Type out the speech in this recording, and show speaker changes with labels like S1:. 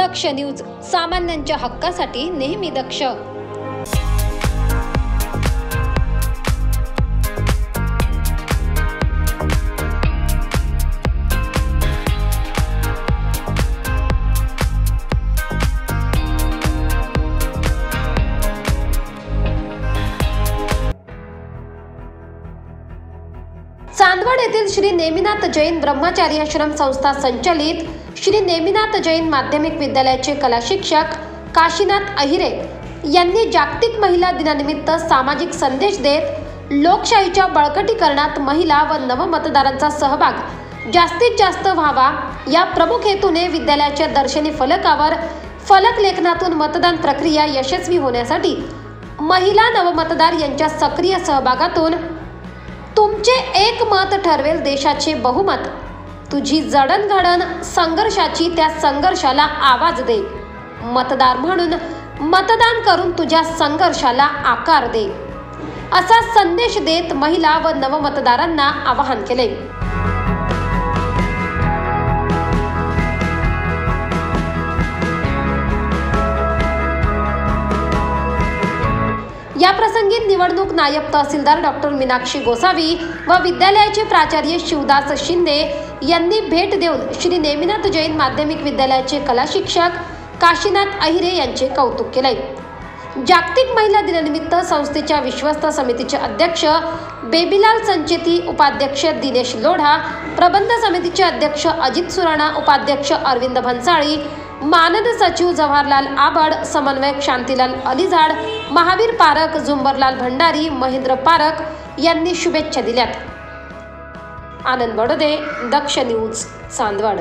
S1: दक्ष news, सामान्यांच्या हक्कासाठी नेहमी दक्ष। चांदवड येथील श्री नेमिनाथ जैन ब्रह्मचारी आश्रम संस्था संचलित श्री नेमिनाथ जैन माध्यमिक विद्यालयाचे कला शिक्षक काशीनाथ अहिरे यांनी जागतिक महिला दिनानिमित्त सामाजिक संदेश देत लोकशाहीच्या बळकटीकरणात महिला व नवमतदारांचा सहभाग जास्तीत जास्त व्हावा या प्रमुख हेतूने विद्यालयाच्या दर्शनी फलकावर फलक लेखनातून मतदान प्रक्रिया यशस्वी होण्यासाठी महिला नवमतदार यांच्या सक्रिय सहभागातून तुमचे एक मत ठरवेल देशाचे बहुमत, तुझी जडणघडण संघर्षाची त्या संघर्षाला आवाज दे, मतदार म्हणून मतदान करून तुझ्या संघर्षाला आकार दे, असा संदेश देत महिला व नवमतदारांना आवाहन केले। या प्रसंगी निवडणूक नायब तहसीलदार डॉक्टर मीनाक्षी गोसावी व विद्यालयाचे प्राचार्य शिवदास शिंदे यांनी भेट देऊन श्री नेमिनाथ जैन माध्यमिक विद्यालयाचे कला शिक्षक काशीनाथ अहिरे यांचे कौतुक केले। जागतिक महिला दिनानिमित्त संस्थेच्या विश्वस्त समितीचे अध्यक्ष बेबीलाल संचेती, उपाध्यक्ष दिनेश लोढा, प्रबंध समितीचे अध्यक्ष अजित सुराणा, उपाध्यक्ष अरविंद भन्साळी, मानद सचिव जवाहरलाल आबड, समन्वयक शांतीलाल अलीझाड, महावीर पारक, झुंबरलाल भंडारी, महेंद्र पारक यांनी शुभेच्छा दिल्यात। आनंद बडोदे, दक्ष न्यूज, चांदवड।